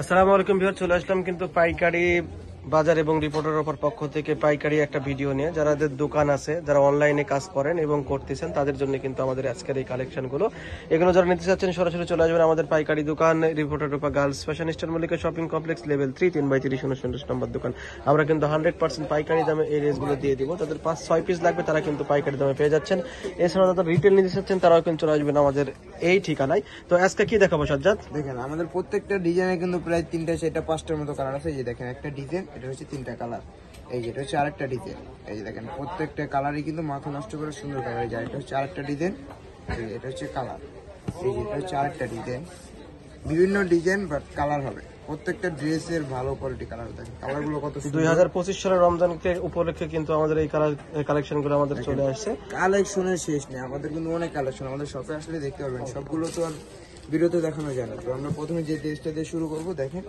আসসালামু আলাইকুম ভিউয়ার, চলে আসলাম কিন্তু পাইকারি বাজার এবং রিপোর্টার অফার পক্ষ থেকে পাইকারি একটা ভিডিও নিয়ে। যাদের দোকান আছে, যারা অনলাইনে কাজ করেন এবং করতেছেন, তাদের জন্য কিন্তু আমাদের আজকের এই কালেকশনগুলো। এগুলো যারা নিতে চাচ্ছেন সরাসরি চলে আসবেন আমাদের পাইকারি দোকান reporter offer girls fashion store Mallika shopping complex level 3 3/30 19 নম্বর দোকান। আমরা কিন্তু 100% পাইকারি দামে এই রেসগুলো দিয়ে দিব। তাদের 5-6 পিস লাগবে, তারা কিন্তু পাইকারি দামে পেয়ে যাচ্ছেন। এছাড়া যারা রিটেল নিতে চাচ্ছেন তারাও কিন্তু চলে আসবেন আমাদের এই ঠিকানায়। তো আজকে কি দেখাবো সাজ্জাদ? দেখেন আমাদের প্রত্যেকটা ডিজাইনে কিন্তু প্রায় 3টা 4টা 5টার মতো কালার আছে। এই যে দেখেন একটা ডিজাইন, এটা হচ্ছে 3টা কালার। এই যে এটা হচ্ছে আরেকটা ডিজাইন। এই যে দেখেন প্রত্যেকটা কালারই কিন্তু মাথা নষ্ট করে সুন্দর কালার। এই যে এটা হচ্ছে আরেকটা ডিজাইন। এই যে এটা হচ্ছে কালার। এই যে এটা হচ্ছে আরেকটা ডিজাইন। বিভিন্ন ডিজাইন বাট কালার হবে। প্রত্যেকটা ড্রেসের ভালো কোয়ালিটি কালার। দেখেন কালারগুলো কত সুন্দর। 2025 সালের রমজানকে উপলক্ষে কিন্তু আমাদের এই কালেকশনগুলো আমাদের চলে আসছে। কালেকশনের শেষ নেই, আমাদের কিন্তু অনেক কালেকশন। আমাদের শপে আসলে দেখতে পারবেন, সবগুলো তো আর ভিডিওতে দেখানো যায় না। তো আমরা প্রথমে যে ড্রেসটা দিয়ে শুরু করবো, দেখেন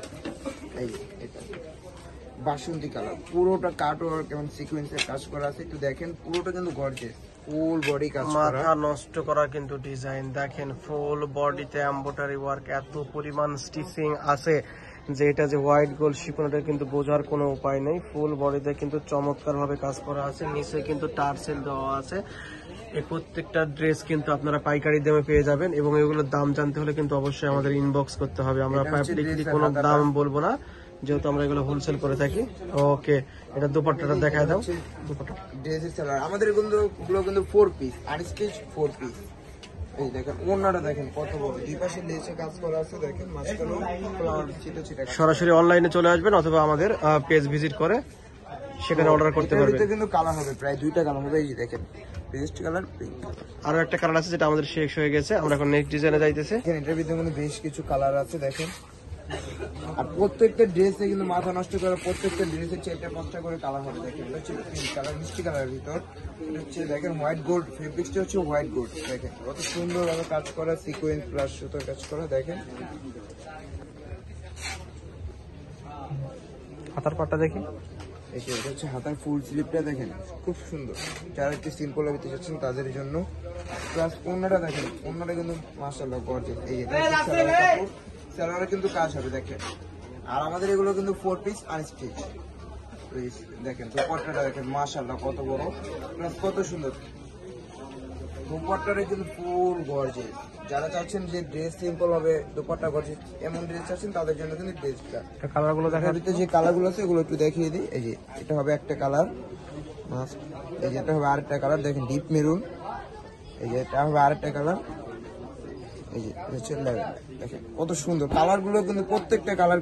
এই এটা বাসন্তী কালার, পুরোটা কাট ওয়ার্ক এবং সিকোয়েন্সের কাজ করা আছে। একটু দেখেন পুরোটা কিন্তু গর্জিয়াস, ফুল বডি কাজ করা, মাথা নষ্ট করা কিন্তু ডিজাইন। দেখেন ফুল বডিতে এমব্রয়ডারি ওয়ার্ক, এত পরিমাণ স্টিচিং আছে যে এটা যে হোয়াইট গোল্ড শিপনটা কিন্তু বোঝার কোনো উপায় নেই। ফুল বডিতে কিন্তু চমৎকার ভাবে কাজ করা আছে, নিচে কিন্তু টার্সেল দেওয়া আছে। এই প্রত্যেকটা ড্রেস কিন্তু আপনারা পাইকারি দামে পেয়ে যাবেন এবং এগুলোর দাম জানতে হলে কিন্তু অবশ্যই আমাদের ইনবক্স করতে হবে। আমরা পাবলিকলি কোনো দাম বলবো না, যেহেতু আমরা এগুলো হোলসেল করে থাকি। ওকে, এটা দুপাট্টাটা দেখায় দাও। দুপাট্টা ড্রেসের কালার আমাদের কিন্তু এগুলো কিন্তু 4 পিস আনস্টিচ 4 পিস। এই দেখেন ওন্নাটা দেখেন কত বড়, দুই পাশে লেসে কাজ করা আছে। দেখেন মাঝখানে ফ্লাওয়ার ছিটা ছিটা। সরাসরি অনলাইনে চলে আসবেন অথবা আমাদের পেজ ভিজিট করে সেখানে অর্ডার করতে পারবেন। এটা কিন্তু কালার হবে, প্রায় 2টা কালার হবে। এই যে দেখেন পেস্ট কালার, পিঙ্ক। আরো একটা কালার আছে যেটা আমাদের শেষ হয়ে গেছে, আমরা এখন নেক্সট ডিজাইনে যাইতেছি। দেখেন এটার ভিতরে কিন্তু বেশ কিছু কালার আছে। দেখেন আর প্রত্যেকটা ড্রেসে কিন্তু মাথা নষ্ট করে, প্রত্যেকটা ড্রেসের 4টা 5টা করে কালার হবে। দেখেন এটা হচ্ছে পিঙ্ক কালার, মিষ্টি কালারের ভিতর। এটা হচ্ছে দেখেন হোয়াইট গোল্ড, ফেব্রিক্সটা হচ্ছে হোয়াইট গোল্ড। দেখেন কত সুন্দর ভাবে কাজ করা, সিকোয়েন্স প্লাস সুতোর কাজ করা। দেখেন হাতার পাটটা দেখি। এই যে এটা হচ্ছে হাতার ফুল স্লিপটা, দেখেন খুব সুন্দর। যারা একটু সিম্পল ভাবে চাচ্ছেন তাদের জন্য। প্লাস ওন্নাটা দেখেন, ওন্নাটা কিন্তু মাশাআল্লাহ গর্জিয়াস। এই যে সালোয়ারে কিন্তু কাজ হবে দেখেন। আর আমাদের এগুলো কিন্তু 4 পিস আনস্টিচ। দেখেন দুপাট্টাটা দেখেন মাশাআল্লাহ কত বড়, প্লাস কত সুন্দর। দুপাট্টাটা কিন্তু ফুল গর্জিয়াস। যারা চাচ্ছেন যে ড্রেস সিম্পল হবে, দুপাট্টা গর্জিয়াস এমন ড্রেস চাচ্ছেন তাদের জন্য কিন্তু ড্রেসটা। কালারগুলো দেখা, ভিতরে যে কালারগুলো আছে ওগুলো একটু দেখিয়ে দিই। এই যে এটা হবে একটা কালার, এই যে এটা হবে আরেকটা কালার। দেখেন ডিপ মেরুন। এই যে এটা হবে আরেকটা কালার। এই যে হচ্ছে দেখেন কত সুন্দর কালারগুলো, কিন্তু প্রত্যেকটা কালার